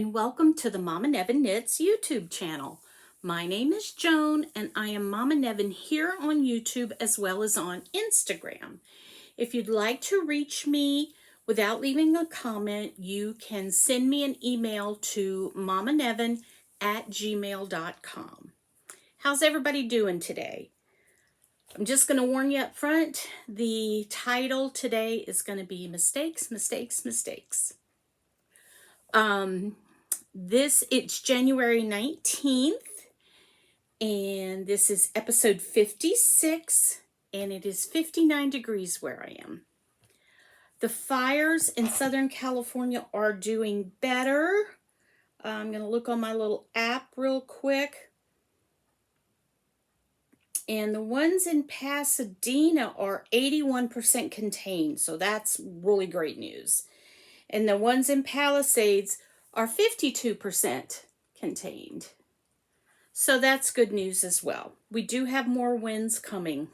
and welcome to the Mommanevin Knits YouTube channel. My name is Joan and I am Mommanevin here on YouTube as well as on Instagram. If you'd like to reach me without leaving a comment, you can send me an email to mommanevin@gmail.com. How's everybody doing today? I'm just going to warn you up front, the title today is going to be Mistakes, Mistakes, Mistakes. It's January 19th, and this is episode 56, and it is 59 degrees where I am. The fires in Southern California are doing better. I'm going to look on my little app real quick. And the ones in Pasadena are 81% contained, so that's really great news. And the ones in Palisades are 52% contained. So that's good news as well. We do have more winds coming.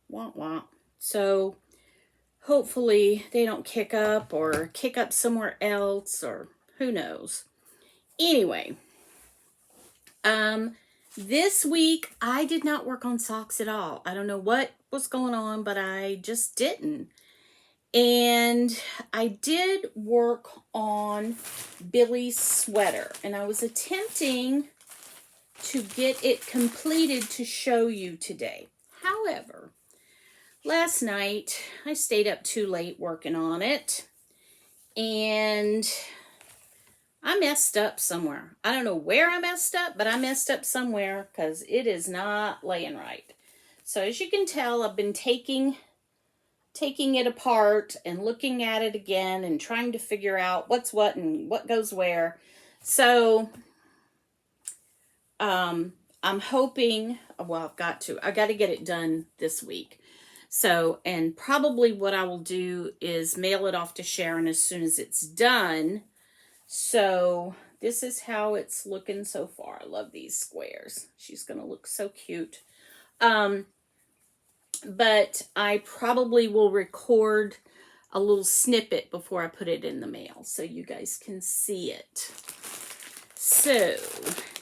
Wah, wah. So hopefully they don't kick up somewhere else, or who knows. Anyway, this week I did not work on socks at all. I don't know what was going on, but I just didn't. And I did work on Billies Sweater, and I was attempting to get it completed to show you today. However, last night I stayed up too late working on it, and I messed up somewhere. I don't know where I messed up, but I messed up somewhere because it is not laying right. So as you can tell, I've been taking it apart and looking at it again and trying to figure out what's what and what goes where. So I'm hoping, well, I got to get it done this week. So, and probably what I will do is mail it off to Sharon as soon as it's done. So this is how it's looking so far. I love these squares. She's going to look so cute. But I probably will record a little snippet before I put it in the mail so you guys can see it. So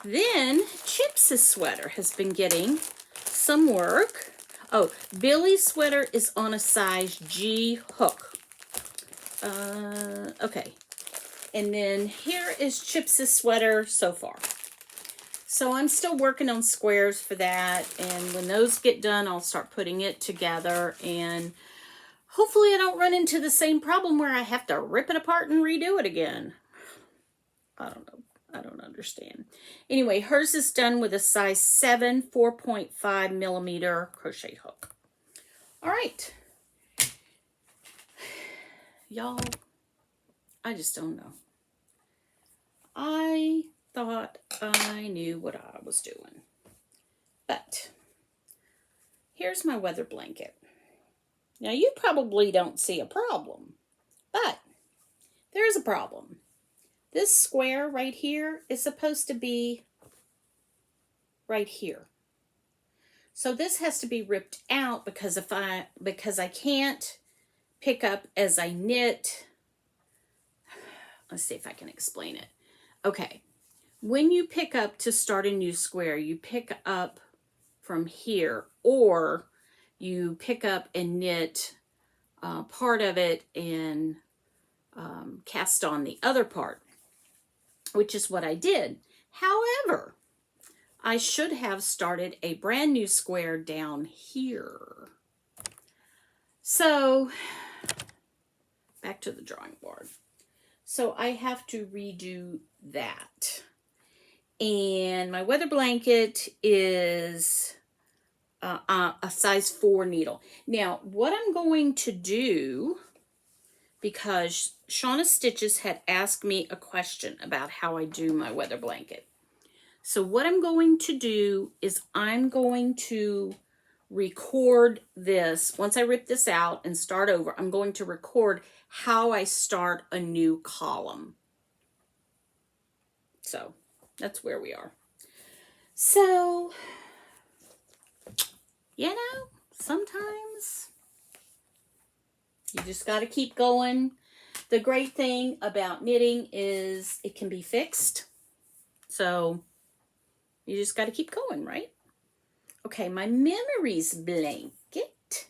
then Chips' sweater has been getting some work. Oh, Billy's sweater is on a size G hook. Okay. And then here is Chips' sweater so far. So I'm still working on squares for that, and when those get done, I'll start putting it together, and hopefully I don't run into the same problem where I have to rip it apart and redo it again. I don't know. I don't understand. Anyway, hers is done with a size 7, 4.5 millimeter crochet hook. All right. Y'all, I just don't know. I thought I knew what I was doing. But here's my weather blanket. Now you probably don't see a problem, but there is a problem. This square right here is supposed to be right here. So this has to be ripped out because I can't pick up as I knit. Let's see if I can explain it. Okay. When you pick up to start a new square, you pick up from here, or you pick up and knit part of it and cast on the other part, which is what I did. However, I should have started a brand new square down here. So, back to the drawing board. So I have to redo that. And my weather blanket is a size 4 needle. Now, what I'm going to do, because Shauna Stitches had asked me a question about how I do my weather blanket. So what I'm going to do is I'm going to record this. Once I rip this out and start over, I'm going to record how I start a new column. So that's where we are. So, you know, sometimes you just got to keep going. The great thing about knitting is it can be fixed. So you just got to keep going, right? Okay, my memories blanket.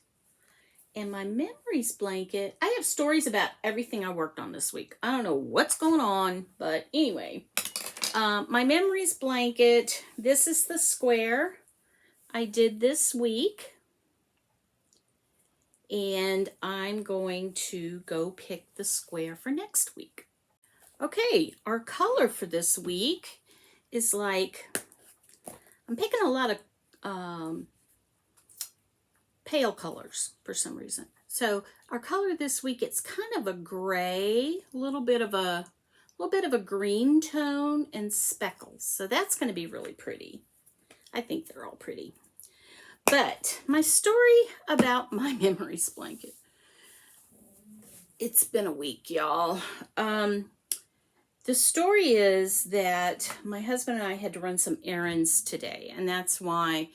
And my memories blanket, I have stories about everything I worked on this week. I don't know what's going on, but anyway. My memories blanket, this is the square I did this week. And I'm going to go pick the square for next week. Okay, our color for this week is like, I'm picking a lot of pale colors for some reason. So our color this week, it's kind of a gray, a little bit of a green tone and speckles. So that's going to be really pretty. I think they're all pretty. But my story about my memories blanket. It's been a week, y'all. The story is that my husband and I had to run some errands today, and that's why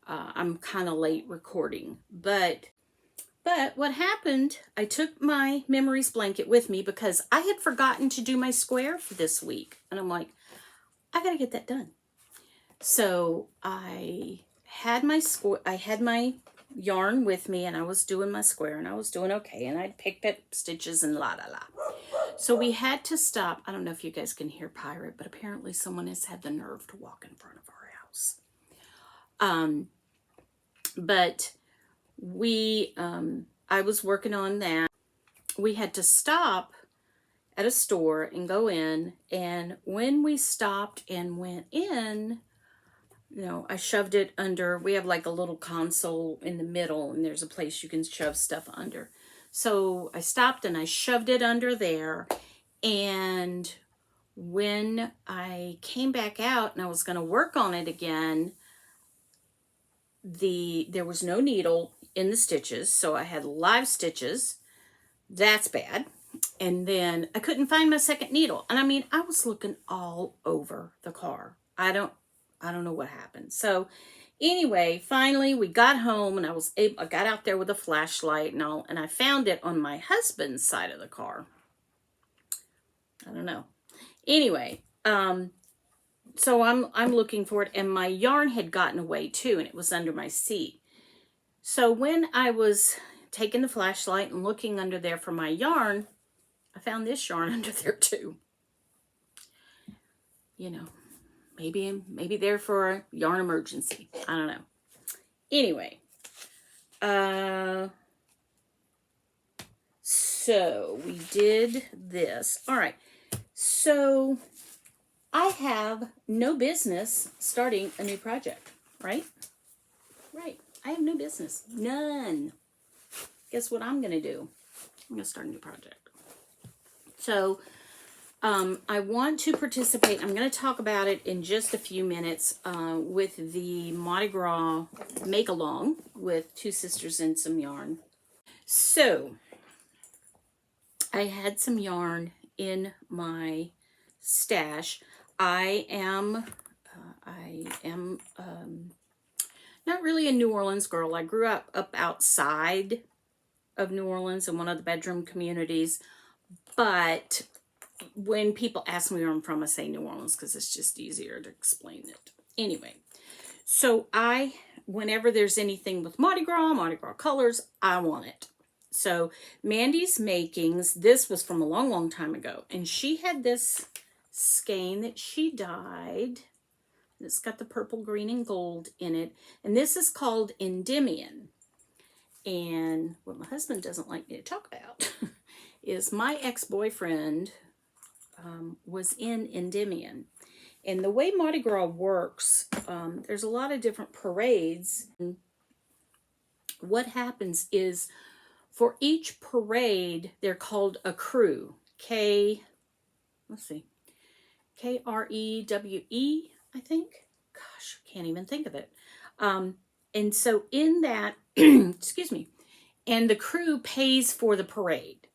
I'm kind of late recording. But what happened, I took my memories blanket with me because I had forgotten to do my square for this week. And I'm like, I got to get that done. So I had my yarn with me, and I was doing my square, and I was doing okay. And I'd picked up stitches and la la la. So we had to stop. I don't know if you guys can hear Pirate, but apparently someone has had the nerve to walk in front of our house. But I was working on that. We had to stop at a store and go in. And when we stopped and went in, I shoved it under. We have like a little console in the middle, and there's a place you can shove stuff under. So I stopped and I shoved it under there. And when I came back out and I was going to work on it again, there was no needle in the stitches. So I had live stitches. That's bad. And then I couldn't find my second needle. And I mean, I was looking all over the car. I don't know what happened. So anyway, finally we got home, and I got out there with a flashlight and all, and I found it on my husband's side of the car. I don't know. Anyway, so I'm looking for it, and my yarn had gotten away too, and it was under my seat. So when I was taking the flashlight and looking under there for my yarn, I found this yarn under there too. Maybe they're for a yarn emergency. I don't know. Anyway, so we did this. All right. So I have no business starting a new project, right? Right. I have no business. None. Guess what I'm going to do? I'm going to start a new project. So I want to participate. I'm going to talk about it in just a few minutes with the Mardi Gras make-along with Two Sisters and some yarn. So I had some yarn in my stash. I am not really a New Orleans girl. I grew up outside of New Orleans in one of the bedroom communities, but when people ask me where I'm from, I say New Orleans because it's just easier to explain it. Anyway, so whenever there's anything with Mardi Gras colors, I want it. So Mandi's Makings, this was from a long, long time ago, and she had this skein that she dyed. It's got the purple, green, and gold in it, and this is called Endymion. And what my husband doesn't like me to talk about is my ex-boyfriend was in Endymion. And the way Mardi Gras works, there's a lot of different parades. And what happens is for each parade, they're called a crew. K-R-E-W-E, I think. Gosh, I can't even think of it. And so in that, excuse me, and the crew pays for the parade.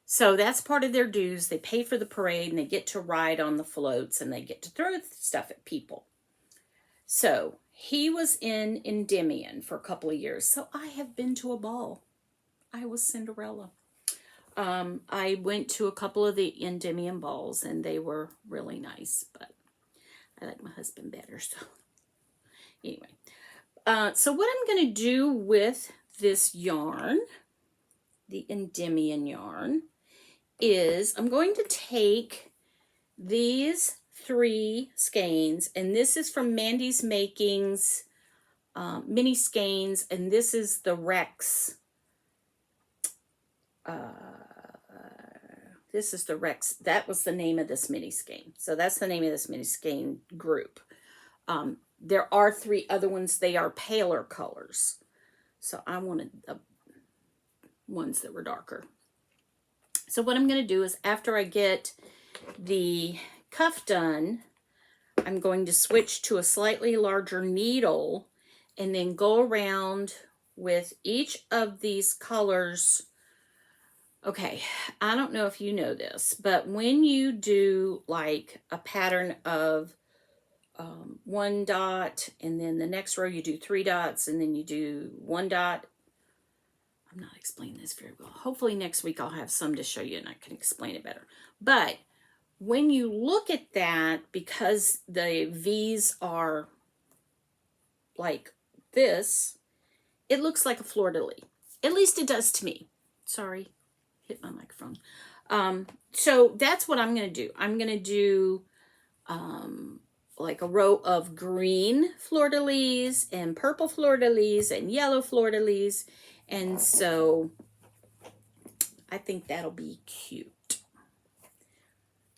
So that's part of their dues. They pay for the parade, and they get to ride on the floats, and they get to throw stuff at people. So he was in Endymion for a couple of years. So I have been to a ball. I was Cinderella. I went to a couple of the Endymion balls and they were really nice, but I like my husband better. So anyway, so what I'm going to do with this yarn, the Endymion yarn, is I'm going to take these 3 skeins, and this is from Mandi's Makings mini skeins, and this is the Rex. This is the Rex. That was the name of this mini skein. So that's the name of this mini skein group. There are 3 other ones. They are paler colors. So I wanted the ones that were darker. So what I'm going to do is after I get the cuff done, I'm going to switch to a slightly larger needle and then go around with each of these colors. Okay, I don't know if you know this, but when you do like a pattern of 1 dot, and then the next row you do 3 dots, and then you do 1 dot. I'm not explaining this very well. Hopefully next week I'll have some to show you and I can explain it better. But when you look at that, because the V's are like this, it looks like a fleur-de-lis. At least it does to me. Sorry, hit my microphone. So that's what I'm going to do. I'm going to do like a row of green fleur-de-lis and purple fleur-de-lis and yellow fleur-de-lis. And so I think that'll be cute.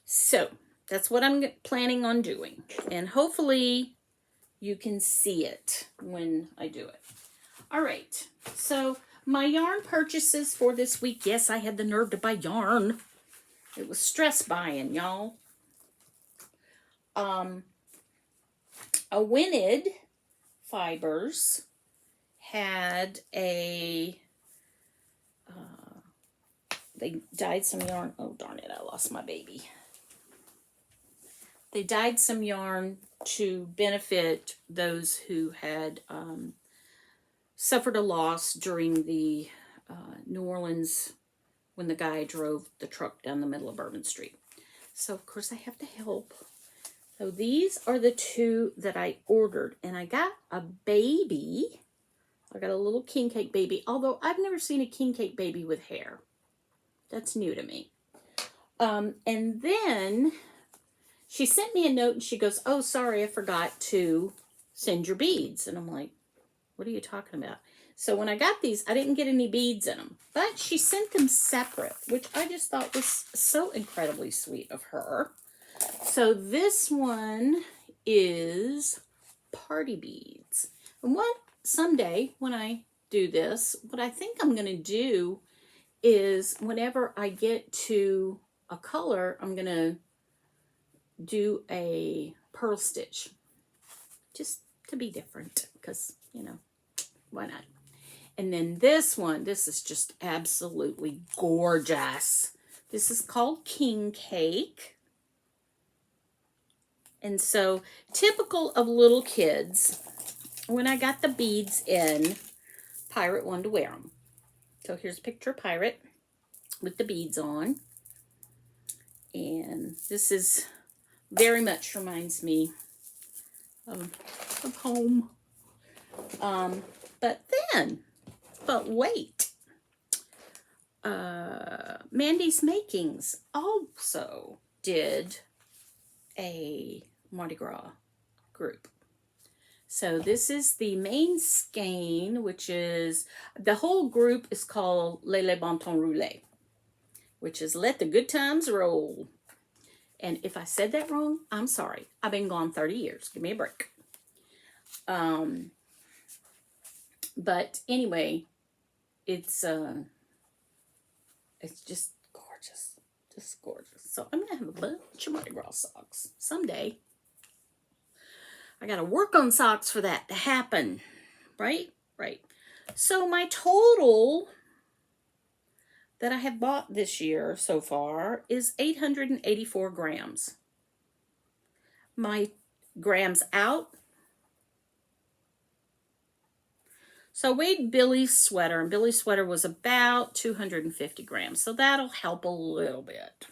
So that's what I'm planning on doing. And hopefully you can see it when I do it. All right. So my yarn purchases for this week. Yes, I had the nerve to buy yarn. It was stress buying, y'all. AwenyddFibers had a, they dyed some yarn. Oh, darn it, I lost my baby. They dyed some yarn to benefit those who had suffered a loss during the New Orleans, when the guy drove the truck down the middle of Bourbon Street. So, of course, I have to help. So these are the 2 that I ordered, and I got a baby. I got a little king cake baby, although I've never seen a king cake baby with hair. That's new to me. And then she sent me a note and she goes, oh, sorry, I forgot to send your beads. And I'm like, what are you talking about? So when I got these, I didn't get any beads in them, but she sent them separate, which I just thought was so incredibly sweet of her. So this one is party beads. And someday when I do this, what I think I'm going to do is whenever I get to a color, I'm going to do a pearl stitch just to be different because, you know, why not? And then this one, this is just absolutely gorgeous. This is called King Cake. And so, typical of little kids, when I got the beads in, Pirate wanted to wear them. So here's a picture of Pirate with the beads on. And this is very much reminds me of home. But wait. Mandi's Makings also did a Mardi Gras group. So this is the main skein, which is, the whole group is called Les Bon Temps Roulés, which is Let the Good Times Roll. And if I said that wrong, I'm sorry. I've been gone 30 years. Give me a break. But anyway, it's just gorgeous. Just gorgeous. So I'm going to have a bunch of Mardi Gras socks someday. I got to work on socks for that to happen. Right? Right. So my total that I have bought this year so far is 884 grams. My grams out. So I weighed Billy's Sweater, and Billy's Sweater was about 250 grams. So that'll help a little bit.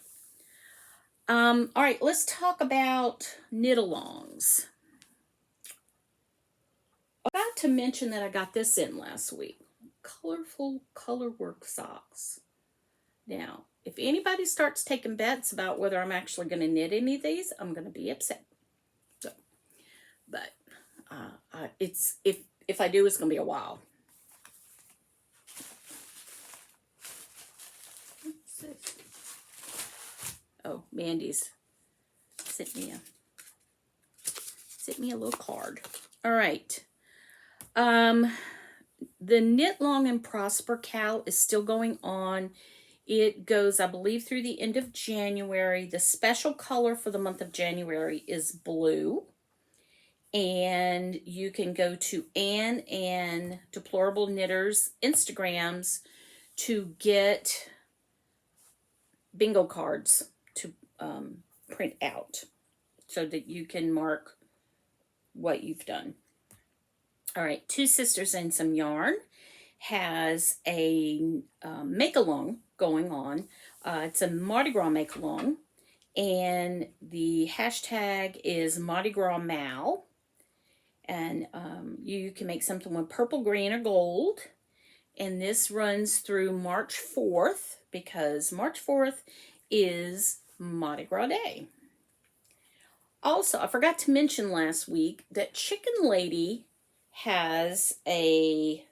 All right, let's talk about knit-alongs. I forgot to mention that I got this in last week. Colorful colorwork socks. Now, if anybody starts taking bets about whether I'm actually going to knit any of these, I'm going to be upset. So, but it's if I do, it's going to be a while. Oh, Mandy's sent me a little card. All right. The Knit Long and Prosper Cal is still going on. It goes, I believe, through the end of January. The special color for the month of January is blue. And you can go to Anne and Deplorable Knitters Instagrams to get bingo cards to print out so that you can mark what you've done. All right, Two Sisters and Some Yarn has a make-along going on. It's a Mardi Gras make-along, and the hashtag is Mardi Gras Mal. And you can make something with purple, green, or gold. And this runs through March 4th, because March 4th is Mardi Gras Day. Also, I forgot to mention last week that Chicken Lady has a,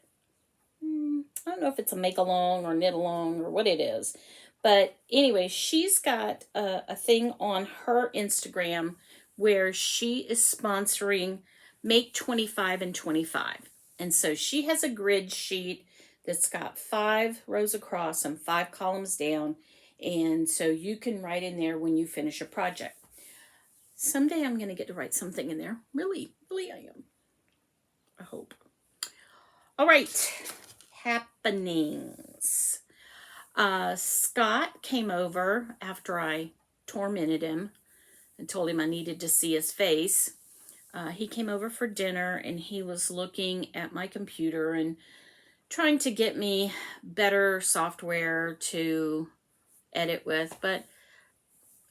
I don't know if it's a make-along or knit-along or what it is. But anyway, she's got a thing on her Instagram where she is sponsoring Make 25 and 25. And so she has a grid sheet that's got 5 rows across and 5 columns down. And so you can write in there when you finish a project. Someday I'm going to get to write something in there. Really I am. I hope. All right. Happenings. Scott came over after I tormented him and told him I needed to see his face. He came over for dinner, and he was looking at my computer and trying to get me better software to edit with. But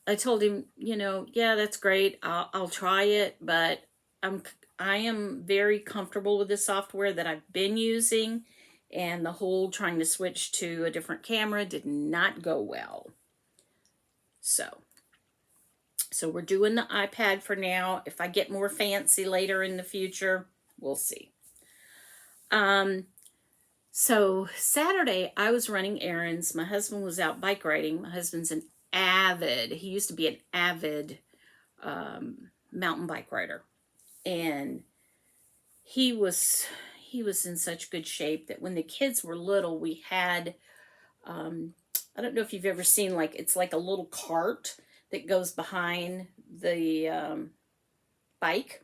I told him, yeah, that's great. I'll try it, but I am very comfortable with the software that I've been using, and the whole trying to switch to a different camera did not go well. So we're doing the iPad for now. If I get more fancy later in the future, we'll see. So Saturday, I was running errands. My husband was out bike riding. My husband's he used to be an avid mountain bike rider. And he was in such good shape that when the kids were little, we had, I don't know if you've ever seen, it's like a little cart that goes behind the bike,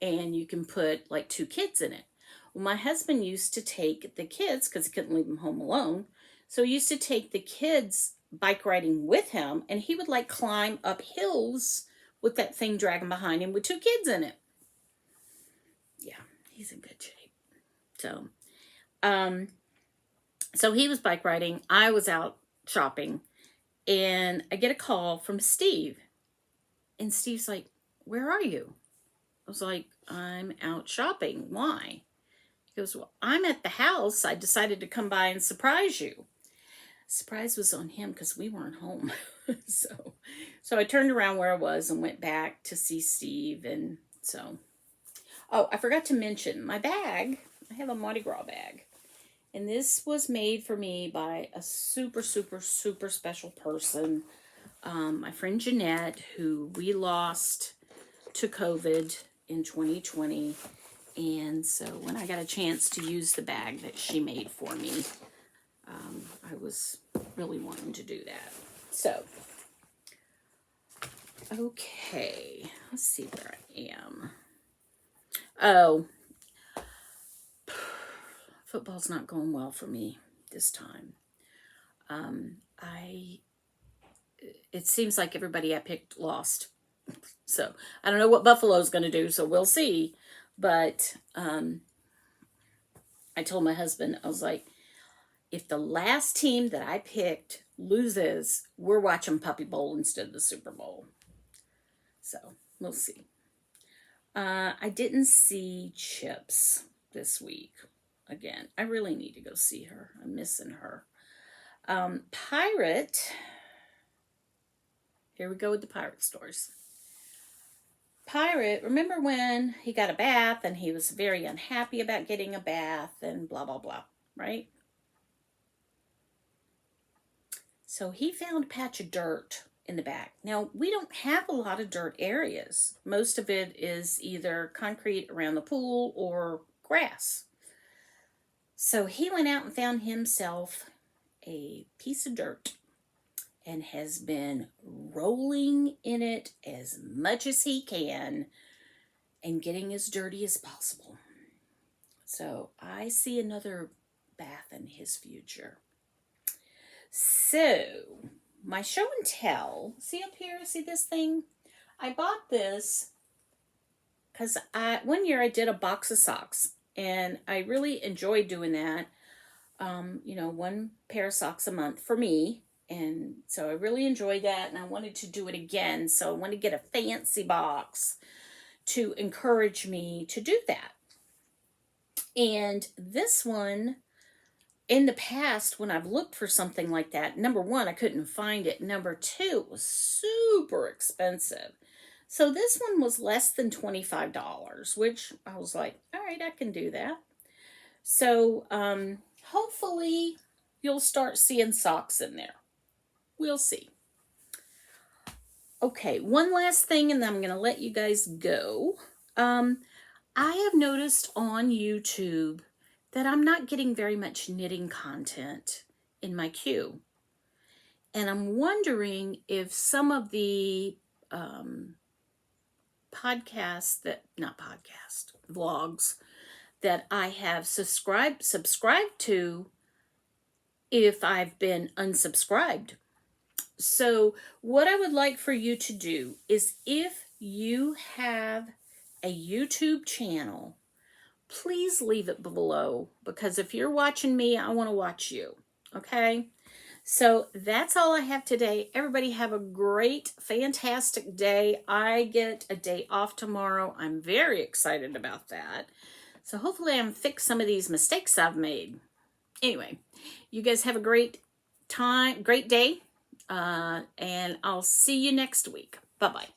and you can put 2 kids in it. Well, my husband used to take the kids, because he couldn't leave them home alone, so he used to take the kids bike riding with him, and he would climb up hills with that thing dragging behind him with 2 kids in it. Yeah, he's in good shape. So he was bike riding, I was out shopping, and I get a call from Steve. And Steve's like, "Where are you?" I was like, "I'm out shopping." "Why?" He goes, "Well, I'm at the house. I decided to come by and surprise you." Surprise was on him because we weren't home. So I turned around where I was and went back to see Steve. And so, oh, I forgot to mention my bag. I have a Mardi Gras bag. And this was made for me by a super, super, super special person. My friend Jeanette, who we lost to COVID in 2020. And so when I got a chance to use the bag that she made for me, I was really wanting to do that. So, okay, let's see where I am. Oh, football's not going well for me this time. It seems like everybody I picked lost. So I don't know what Buffalo's going to do, so we'll see. But I I told my husband, I was like, if the last team that I picked loses, we're watching Puppy Bowl instead of the Super Bowl. So we'll see. I didn't see Chips this week. Again, I really need to go see her. I'm missing her. Pirate. Here we go with the pirate stories. Pirate, remember when he got a bath and he was very unhappy about getting a bath and blah, blah, blah, right? So he found a patch of dirt in the back. Now, we don't have a lot of dirt areas. Most of it is either concrete around the pool or grass. So he went out and found himself a piece of dirt and has been rolling in it as much as he can and getting as dirty as possible. So I see another bath in his future. So my show and tell, see up here, see this thing? I bought this because one year I did a box of socks and I really enjoyed doing that. You know, one pair of socks a month for me. And so I really enjoyed that and I wanted to do it again. So I wanted to get a fancy box to encourage me to do that. And this one, in the past, when I've looked for something like that, number one, I couldn't find it. Number two, it was super expensive. So this one was less than $25, which I was like, all right, I can do that. So hopefully you'll start seeing socks in there. We'll see. Okay, one last thing and then I'm going to let you guys go. I have noticed on YouTube that I'm not getting very much knitting content in my queue. And I'm wondering if some of the vlogs that I have subscribed to, if I've been unsubscribed. So what I would like for you to do is, if you have a YouTube channel, please leave it below, because if you're watching me, I want to watch you. Okay? So that's all I have today. Everybody have a great, fantastic day. I get a day off tomorrow. I'm very excited about that. So hopefully I can fix some of these mistakes I've made. Anyway, you guys have a great day. And I'll see you next week. Bye-bye.